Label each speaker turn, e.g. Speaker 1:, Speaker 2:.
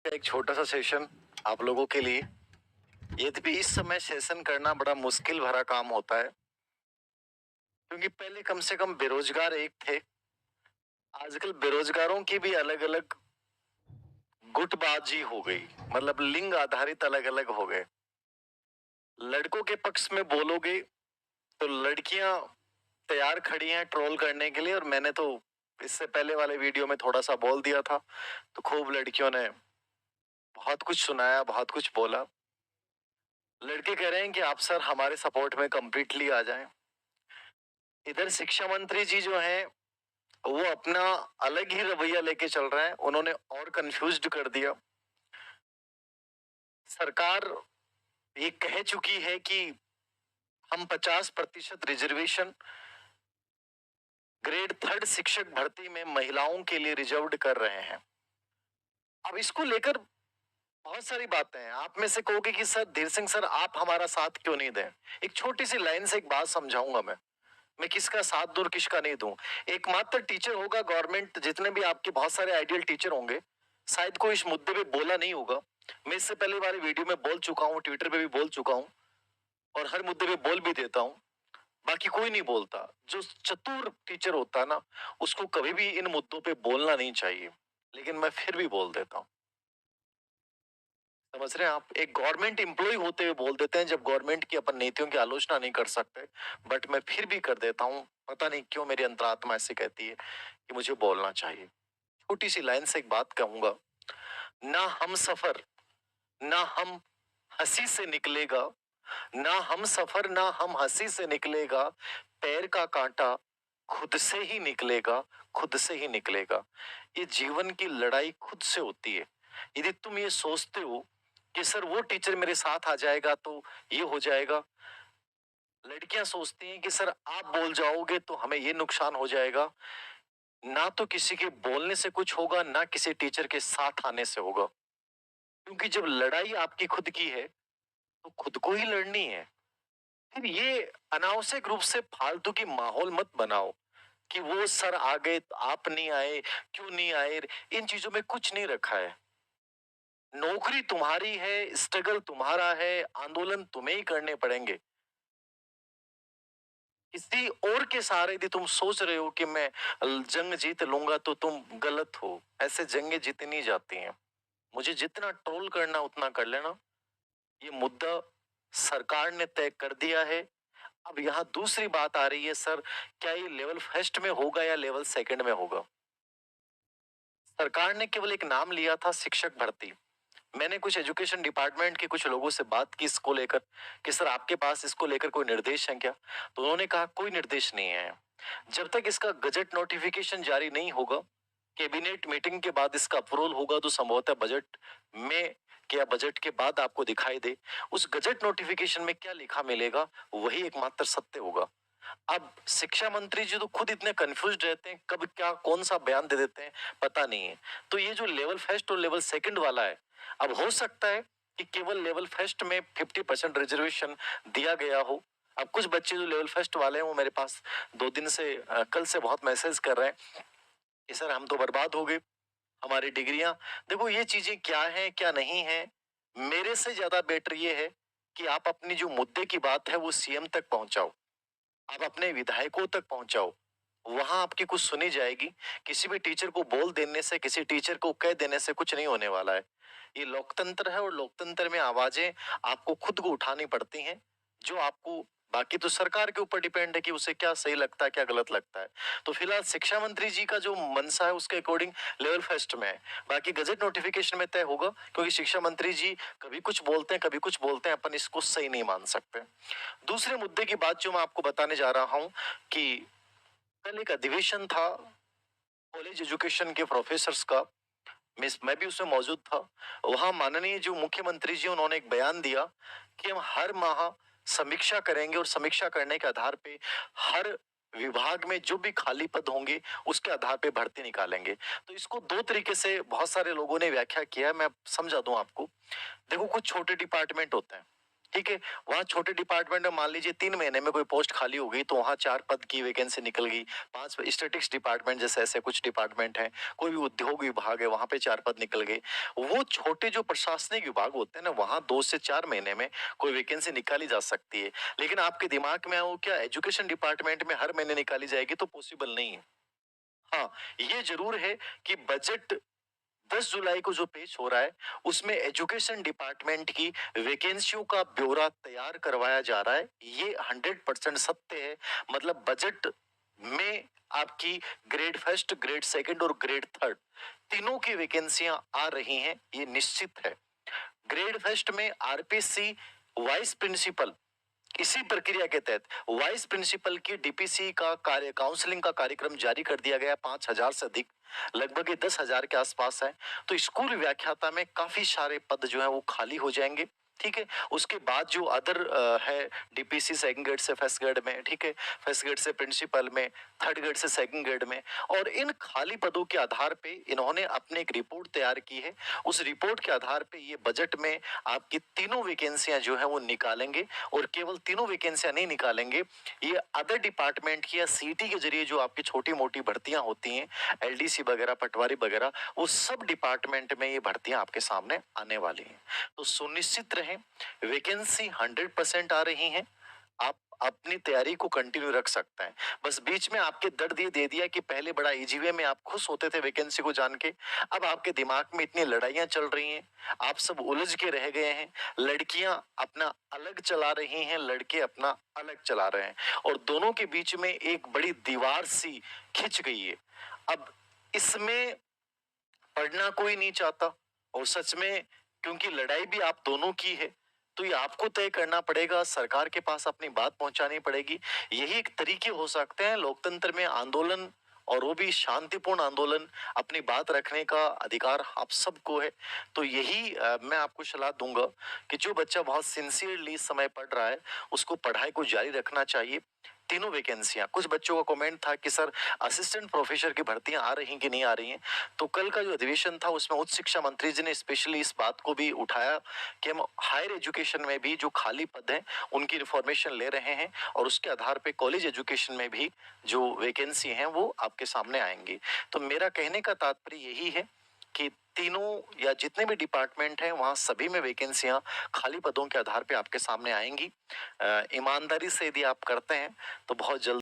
Speaker 1: का एक छोटा सा सेशन आप लोगों के लिए। यद्यपि इस समय सेशन करना बड़ा मुश्किल भरा काम होता है, क्योंकि पहले कम से कम बेरोजगार एक थे। आजकल बेरोजगारों की भी अलग अलग गुटबाजी हो गई, मतलब लिंग आधारित अलग अलग हो गए। लड़कों के पक्ष में बोलोगे तो लड़कियां तैयार खड़ी हैं ट्रोल करने के लिए, और मैंने तो इससे पहले वाले वीडियो में थोड़ा सा बोल दिया था, तो खूब लड़कियों ने बहुत कुछ सुनाया, बहुत कुछ बोला। लड़के कह रहे हैं कि आप सर हमारे सपोर्ट में कंप्लीटली आ जाएं। इधर शिक्षा मंत्री जी जो हैं वो अपना अलग ही रवैया लेके चल रहे हैं। उन्होंने और कंफ्यूज्ड कर दिया। सरकार ये कह चुकी है कि हम 50% रिजर्वेशन ग्रेड 3 शिक्षक भर्ती में महिलाओं के लिए रिजर्व्ड कर रहे हैं। अब इसको लेकर बहुत सारी बातें हैं। आप में से कहोगे कि सर धीर सिंह सर आप हमारा साथ क्यों नहीं दें। एक छोटी सी लाइन से एक बात समझाऊंगा मैं किसका साथ दूं और किसका नहीं दूं। एकमात्र टीचर होगा गवर्नमेंट, जितने भी आपके बहुत सारे आइडियल टीचर होंगे, शायद कोई इस मुद्दे पे बोला नहीं होगा। मैं इससे पहले वाले वीडियो में बोल चुका हूँ, ट्विटर पे भी बोल चुका हूँ, और हर मुद्दे पे बोल भी देता हूँ। बाकी कोई नहीं बोलता। जो चतुर टीचर होता है ना, उसको कभी भी इन मुद्दों पे बोलना नहीं चाहिए, लेकिन मैं फिर भी बोल देता हूँ। समझ रहे हैं आप? एक गवर्नमेंट एम्प्लॉय होते हुए बोल देते हैं, जब गवर्नमेंट की अपन नीतियों की आलोचना नहीं कर सकते, बट मैं फिर भी कर देता हूँ। पता नहीं क्यों मेरी अंतरात्मा ऐसे कहती है कि मुझे बोलना चाहिए। छोटी सी लाइन से एक बात कहूंगा, ना हम सफर ना हम हंसी से निकलेगा, ना हम सफर ना हम हंसी से निकलेगा, पैर का कांटा खुद से ही निकलेगा, खुद से ही निकलेगा। ये जीवन की लड़ाई खुद से होती है। यदि तुम ये सोचते हो कि सर वो टीचर मेरे साथ आ जाएगा तो ये हो जाएगा, लड़कियां सोचती हैं कि सर आप बोल जाओगे तो हमें ये नुकसान हो जाएगा। ना तो किसी के बोलने से कुछ होगा, ना किसी टीचर के साथ आने से होगा, क्योंकि जब लड़ाई आपकी खुद की है तो खुद को ही लड़नी है। फिर ये अनावश्यक रूप से फालतू की माहौल मत बनाओ कि वो सर आ गए तो आप नहीं आए, क्यों नहीं आए। इन चीजों में कुछ नहीं रखा है। नौकरी तुम्हारी है, स्ट्रगल तुम्हारा है, आंदोलन तुम्हें ही करने पड़ेंगे। किसी और के सहारे यदि तुम सोच रहे हो कि मैं जंग जीत लूंगा, तो तुम गलत हो। ऐसे जंगें जीती नहीं जाती हैं। मुझे जितना ट्रोल करना उतना कर लेना। ये मुद्दा सरकार ने तय कर दिया है। अब यहाँ दूसरी बात आ रही है, सर क्या ये लेवल फर्स्ट में होगा या लेवल सेकंड में होगा। सरकार ने केवल एक नाम लिया था, शिक्षक भर्ती। मैंने कुछ एजुकेशन डिपार्टमेंट के कुछ लोगों से बात की इसको लेकर कि सर आपके पास इसको लेकर कोई निर्देश है क्या, तो उन्होंने कहा कोई निर्देश नहीं है। जब तक इसका गजट नोटिफिकेशन जारी नहीं होगा, कैबिनेट मीटिंग के बाद इसका अप्रूवल होगा, तो संभवतः बजट में क्या बजट के बाद आपको दिखाई दे। उस गजट नोटिफिकेशन में क्या लिखा मिलेगा, वही एकमात्र सत्य होगा। अब शिक्षा मंत्री जी तो खुद इतने कंफ्यूज रहते हैं, कब क्या कौन सा बयान दे देते हैं पता नहीं है। तो ये जो लेवल फर्स्ट और लेवल सेकंड वाला है, अब हो सकता है कि केवल लेवल फर्स्ट में 50% रिजर्वेशन दिया गया हो। अब कुछ बच्चे जो लेवल फर्स्ट वाले हैं वो मेरे पास 2 दिन से कल से बहुत मैसेज कर रहे हैं कि सर हम तो बर्बाद हो गए, हमारी डिग्रियां। देखो ये चीजें क्या है क्या नहीं है, मेरे से ज्यादा बेटर ये है कि आप अपनी जो मुद्दे की बात है वो सीएम तक पहुंचाओ, आप अपने विधायकों तक पहुंचाओ, वहां आपकी कुछ सुनी जाएगी। किसी भी टीचर को बोल देने से, किसी टीचर को कह देने से कुछ नहीं होने वाला है। ये लोकतंत्र है, और लोकतंत्र में आवाजें आपको खुद को उठानी पड़ती हैं। जो आपको, बाकी तो सरकार के ऊपर डिपेंड है कि उसे क्या सही लगता है क्या गलत लगता है। तो फिलहाल शिक्षा मंत्री जी का जो मनसा है उसके अकॉर्डिंग लेवल फर्स्ट में है। बाकी गजट नोटिफिकेशन में तय होगा, क्योंकि शिक्षा मंत्री जी कभी कुछ बोलते हैं कभी कुछ बोलते हैं, अपन इसको सही नहीं मान सकते। दूसरे मुद्दे की बात जो मैं आपको बताने जा रहा हूं कि कल एक अधिवेशन था कॉलेज एजुकेशन के प्रोफेसर्स का। मैं भी उसमें मौजूद था। वहां माननीय जो मुख्यमंत्री जी उन्होंने एक बयान दिया कि हम हर माह समीक्षा करेंगे, और समीक्षा करने के आधार पे हर विभाग में जो भी खाली पद होंगे उसके आधार पे भर्ती निकालेंगे। तो इसको दो तरीके से बहुत सारे लोगों ने व्याख्या किया है, मैं समझा दूं आपको। देखो कुछ छोटे डिपार्टमेंट होते हैं, ठीक है, वहाँ छोटे डिपार्टमेंट में मान लीजिए 3 महीने में कोई पोस्ट खाली हो गई तो वहाँ 4 पद की वैकेंसी निकल गई। 5 स्टैटिस्टिक्स डिपार्टमेंट जैसे ऐसे कुछ डिपार्टमेंट हैं, कोई भी उद्योग विभाग है वहाँ पे 4 पद निकल गए। वो छोटे जो प्रशासनिक विभाग होते हैं ना, वहाँ 2 से 4 महीने में कोई वैकेंसी निकाली जा सकती है। लेकिन आपके दिमाग में वो क्या एजुकेशन डिपार्टमेंट में हर महीने निकाली जाएगी तो पॉसिबल नहीं है। हाँ, ये ज़रूर है कि बजट 10 जुलाई को जो पेश हो रहा है उसमें एजुकेशन डिपार्टमेंट की वैकेंसियों का ब्यौरा तैयार करवाया जा रहा है। ये 100% सत्य है। मतलब बजट में आपकी ग्रेड फर्स्ट, ग्रेड सेकंड और ग्रेड थर्ड तीनों की वैकेंसियां आ रही हैं, ये निश्चित है। ग्रेड फर्स्ट में आरपीसी वाइस प्रिंसिपल, इसी प्रक्रिया के तहत वाइस प्रिंसिपल की डीपीसी का कार्य काउंसलिंग का कार्यक्रम जारी कर दिया गया। 5,000 से अधिक, लगभग ये 10,000 के आसपास है। तो स्कूल व्याख्याता में काफी सारे पद जो है वो खाली हो जाएंगे। ठीक है, उसके बाद जो अदर है डीपीसी सेकंड ग्रेड से फर्स्ट ग्रेड में, ठीक है, फर्स्ट ग्रेड से प्रिंसिपल में, थर्ड ग्रेड से सेकंड ग्रेड में, और इन खाली पदों के आधार पे इन्होंने अपने एक रिपोर्ट तैयार की है। उस रिपोर्ट के आधार पे ये बजट में आपकी तीनों वैकेंसियां जो है वो निकालेंगे। और केवल तीनों वैकेंसियां नहीं निकालेंगे, ये अदर डिपार्टमेंट की या सीटी के जरिए जो आपकी छोटी मोटी भर्तियां होती हैं, एलडीसी वगैरह, पटवारी वगैरह, वो सब डिपार्टमेंट में ये भर्तियां आपके सामने आने वाली हैं। तो सुनिश्चित रहें, वैकेंसी 100% आ रही हैं। आप अपनी तैयारी को कंटिन्यू रख सकते हैं। बस बीच में आपके दर्द ये दे दिया कि पहले बड़ा इजी वे में आप खुश होते थे वैकेंसी को जान के, अब आपके दिमाग में इतनी लड़ाइयां चल रही हैं, आप सब उलझ के रह गए हैं। लड़कियां अपना अलग चला रही हैं, लड़के अपना अलग चला रहे हैं, और दोनों के बीच में एक बड़ी दीवार सी खिंच गई है। अब इसमें पढ़ना कोई नहीं चाहता, और सच में क्योंकि लड़ाई भी आप दोनों की है, तो ये आपको तय करना पड़ेगा, सरकार के पास अपनी बात पहुंचानी पड़ेगी। यही एक तरीके हो सकते हैं लोकतंत्र में आंदोलन, और वो भी शांतिपूर्ण आंदोलन। अपनी बात रखने का अधिकार आप सबको है। तो यही मैं आपको सलाह दूंगा कि जो बच्चा बहुत सिंसियरली इस समय पढ़ रहा है उसको पढ़ाई को जारी रखना चाहिए। तीनों वैकेंसियां, कुछ बच्चों का कमेंट था कि सर असिस्टेंट प्रोफेसर की भर्तियां आ रही कि नहीं आ रही हैं। तो कल का जो अधिवेशन था उसमें उच्च शिक्षा मंत्री जी ने स्पेशली इस बात को भी उठाया कि हम हायर एजुकेशन में भी जो खाली पद हैं उनकी इंफॉर्मेशन ले रहे हैं, और उसके आधार पे कॉलेज एजुकेशन में भी जो वैकेंसी हैं वो आपके सामने आएंगी। तो मेरा कहने का तात्पर्य यही है कि तीनों या जितने भी डिपार्टमेंट हैं वहां सभी में वैकेंसियां खाली पदों के आधार पे आपके सामने आएंगी। ईमानदारी से यदि आप करते हैं तो बहुत जल्द